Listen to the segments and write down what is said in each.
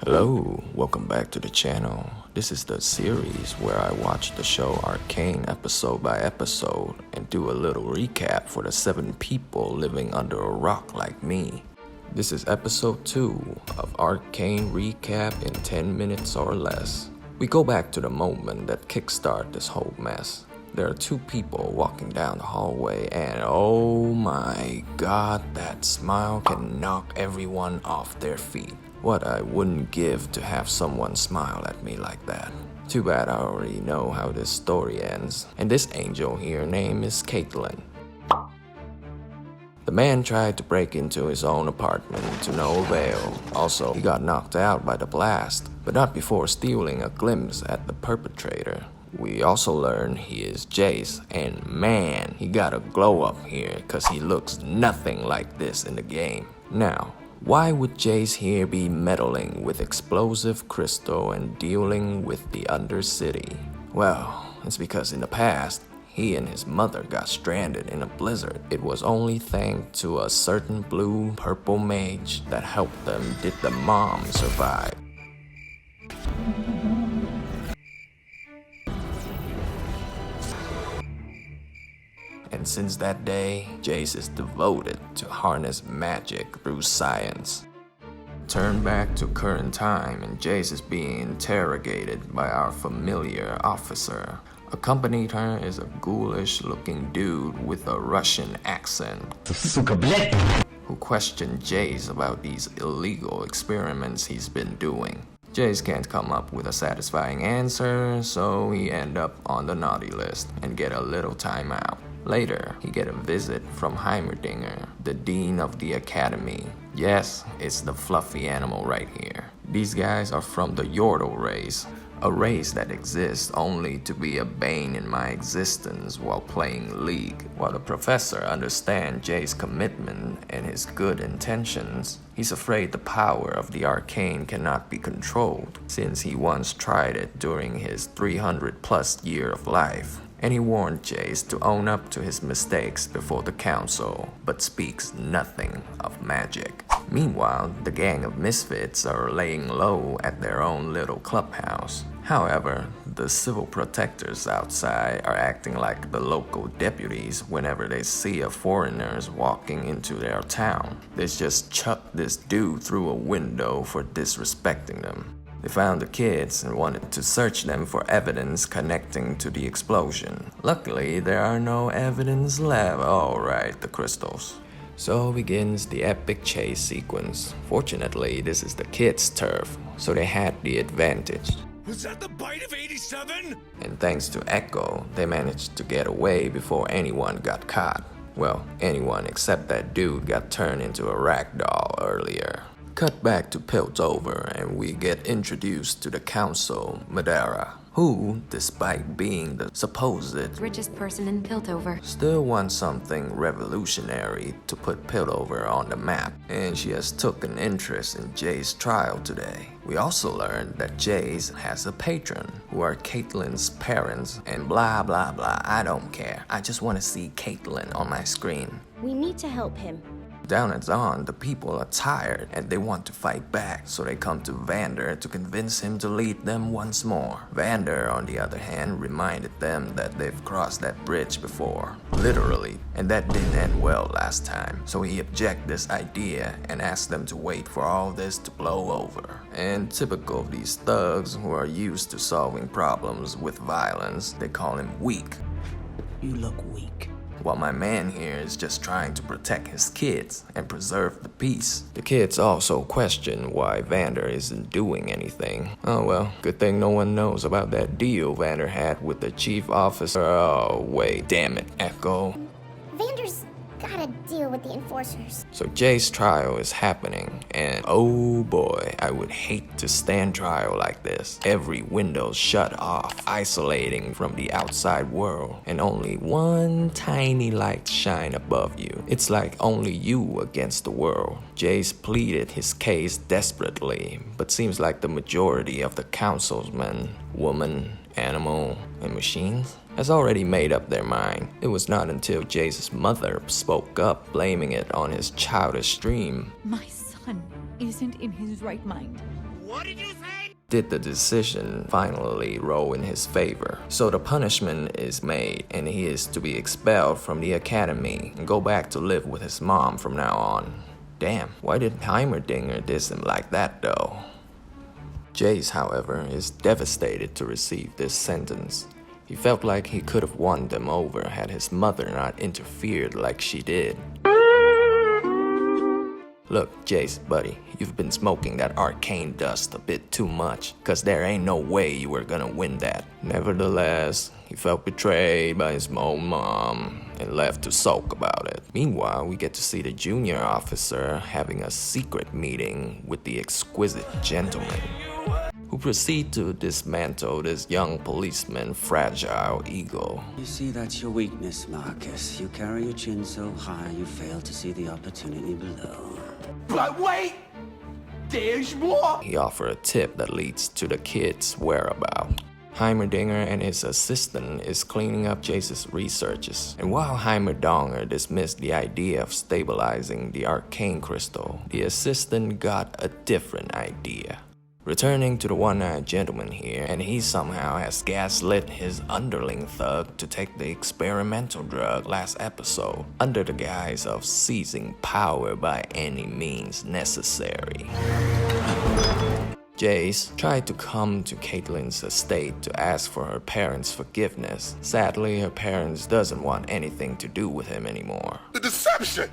Hello, welcome back to the channel. This is the series where I watch the show Arcane episode by episode and do a little recap for the 7 people living under a rock like me. This is episode 2 of Arcane recap in 10 minutes or less. We go back to the moment that kickstarted this whole mess. There are 2 people walking down the hallway and oh my god, that smile can knock everyone off their feet. What I wouldn't give to have someone smile at me like that. Too bad I already know how this story ends. And this angel here name is Caitlin. The man tried to break into his own apartment to no avail. Also, he got knocked out by the blast, but not before stealing a glimpse at the perpetrator. We also learn he is Jace, and man, he got a glow up here cause he looks nothing like this in the game. Now, why would Jace here be meddling with explosive crystal and dealing with the Undercity? Well, it's because in the past, he and his mother got stranded in a blizzard. It was only thanks to a certain blue-purple mage that helped them did the mom survive. And since that day, Jace is devoted to harness magic through science. Turn back to current time and Jace is being interrogated by our familiar officer. Accompanied her is a ghoulish looking dude with a Russian accent who questioned Jace about these illegal experiments he's been doing. Jace can't come up with a satisfying answer, so he ends up on the naughty list and get a little time out. Later, he get a visit from Heimerdinger, the dean of the academy. Yes, it's the fluffy animal right here. These guys are from the Yordle race, a race that exists only to be a bane in my existence while playing League. While the professor understands Jay's commitment and his good intentions, he's afraid the power of the arcane cannot be controlled, since he once tried it during his 300+ year of life. And he warned Jace to own up to his mistakes before the council, but speaks nothing of magic. Meanwhile, the gang of misfits are laying low at their own little clubhouse. However, the civil protectors outside are acting like the local deputies whenever they see a foreigners walking into their town. They just chuck this dude through a window for disrespecting them. They found the kids and wanted to search them for evidence connecting to the explosion. Luckily, there are no evidence left. Alright, the crystals. So begins the epic chase sequence. Fortunately, this is the kids' turf, so they had the advantage. Was that the bite of 87? And thanks to Echo, they managed to get away before anyone got caught. Well, anyone except that dude got turned into a ragdoll earlier. Cut back to Piltover and we get introduced to the council, Madeira, who, despite being the supposed richest person in Piltover, still wants something revolutionary to put Piltover on the map, and she has took an interest in Jay's trial today. We also learned that Jace has a patron, who are Caitlin's parents, and blah blah blah, I don't care. I just want to see Caitlin on my screen. We need to help him. Down at Dawn, the people are tired and they want to fight back, so they come to Vander to convince him to lead them once more. Vander, on the other hand, reminded them that they've crossed that bridge before, literally, and that didn't end well last time, so he objected this idea and asked them to wait for all this to blow over. And typical of these thugs who are used to solving problems with violence, they call him weak. You look weak. While my man here is just trying to protect his kids and preserve the peace. The kids also question why Vander isn't doing anything. Oh well, good thing no one knows about that deal Vander had with the chief officer. Oh wait, damn it, Echo. Vander's gotta deal with the enforcers. So Jay's trial is happening, and oh boy, I would hate to stand trial like this. Every window shut off, isolating from the outside world, and only one tiny light shine above you. It's like only you against the world. Jace pleaded his case desperately, but seems like the majority of the councilmen, woman, animal, and machines has already made up their mind. It was not until Jace's mother spoke up, blaming it on his childish dream. My son isn't in his right mind. What did you say? Did the decision finally roll in his favor? So the punishment is made and he is to be expelled from the academy and go back to live with his mom from now on. Damn, why did Heimerdinger diss him like that though? Jace, however, is devastated to receive this sentence. He felt like he could have won them over had his mother not interfered like she did. Look, Jace, buddy, you've been smoking that arcane dust a bit too much, cause there ain't no way you were gonna win that. Nevertheless, he felt betrayed by his own mom and left to sulk about it. Meanwhile, we get to see the junior officer having a secret meeting with the exquisite gentleman, who proceed to dismantle this young policeman's fragile ego. You see, that's your weakness, Marcus. You carry your chin so high, you fail to see the opportunity below. But wait! There's more! He offers a tip that leads to the kid's whereabouts. Heimerdinger and his assistant is cleaning up Jace's researches. And while Heimerdinger dismissed the idea of stabilizing the arcane crystal, the assistant got a different idea. Returning to the one-eyed gentleman here, and he somehow has gaslit his underling thug to take the experimental drug last episode, under the guise of seizing power by any means necessary. Jace tried to come to Caitlin's estate to ask for her parents' forgiveness. Sadly, her parents doesn't want anything to do with him anymore. The deception!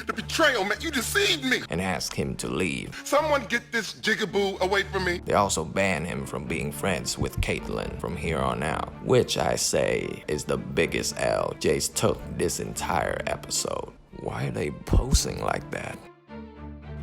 The betrayal, man, you deceived me! And ask him to leave. Someone get this jigaboo away from me. They also ban him from being friends with Caitlin from here on out, which I say is the biggest L Jace took this entire episode. Why are they posing like that?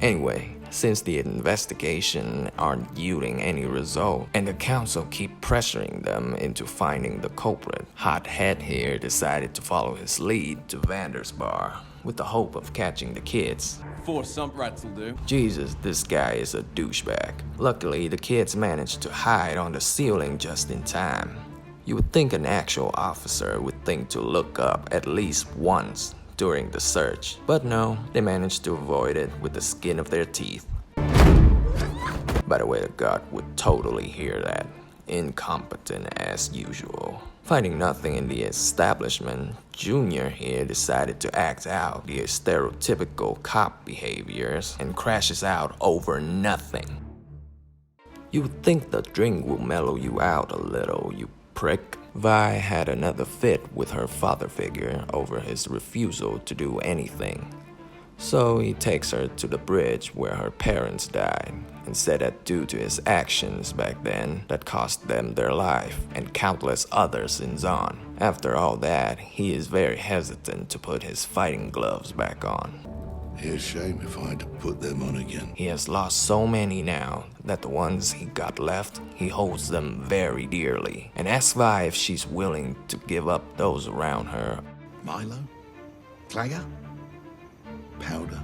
Anyway, since the investigation aren't yielding any result, and the council keep pressuring them into finding the culprit, Hothead here decided to follow his lead to Vander's bar, with the hope of catching the kids. Four sump rats will do. Jesus, this guy is a douchebag. Luckily, the kids managed to hide on the ceiling just in time. You would think an actual officer would think to look up at least once during the search, but no, they managed to avoid it with the skin of their teeth. By the way, the guard would totally hear that. Incompetent as usual. Finding nothing in the establishment, Junior here decided to act out the stereotypical cop behaviors and crashes out over nothing. You would think the drink will mellow you out a little, you prick. Vi had another fit with her father figure over his refusal to do anything. So he takes her to the bridge where her parents died and said that due to his actions back then that cost them their life and countless others in Zon. After all that, he is very hesitant to put his fighting gloves back on. It'd be a shame if I had to put them on again. He has lost so many now that the ones he got left, he holds them very dearly and asks Vi if she's willing to give up those around her. Milo? Clagger? Powder?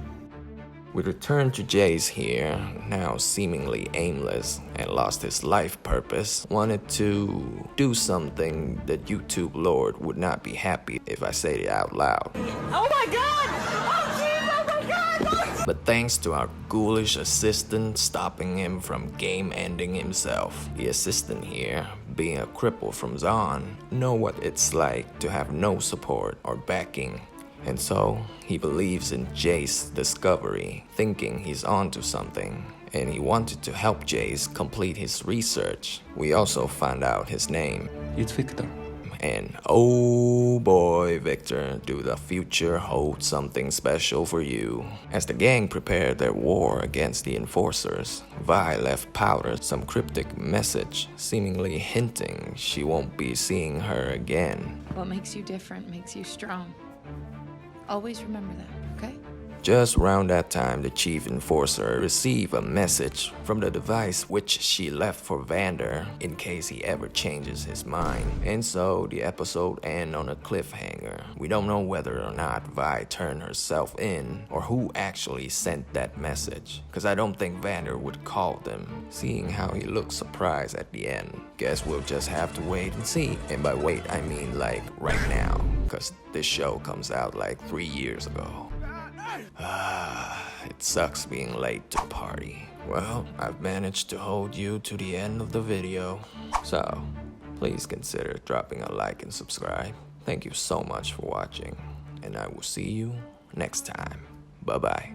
We return to Jace here, now seemingly aimless and lost his life purpose. Wanted to do something that YouTube Lord would not be happy if I say it out loud. Oh my god! Oh jeez! Oh my god! But thanks to our ghoulish assistant stopping him from game-ending himself, the assistant here, being a cripple from Zon, know what it's like to have no support or backing. And so, he believes in Jace's discovery, thinking he's onto something, and he wanted to help Jace complete his research. We also found out his name. It's Victor. And oh boy, Victor, do the future hold something special for you. As the gang prepared their war against the enforcers, Vi left Powder some cryptic message, seemingly hinting she won't be seeing her again. What makes you different makes you strong. Always remember that, okay? Just around that time, the chief enforcer received a message from the device which she left for Vander in case he ever changes his mind. And so the episode ends on a cliffhanger. We don't know whether or not Vi turned herself in or who actually sent that message. Cause I don't think Vander would call them, seeing how he looked surprised at the end. Guess we'll just have to wait and see. And by wait, I mean like right now. Cause this show comes out like 3 years ago. it sucks being late to party. Well, I've managed to hold you to the end of the video, so please consider dropping a like and subscribe. Thank you so much for watching, and I will see you next time. Bye-bye.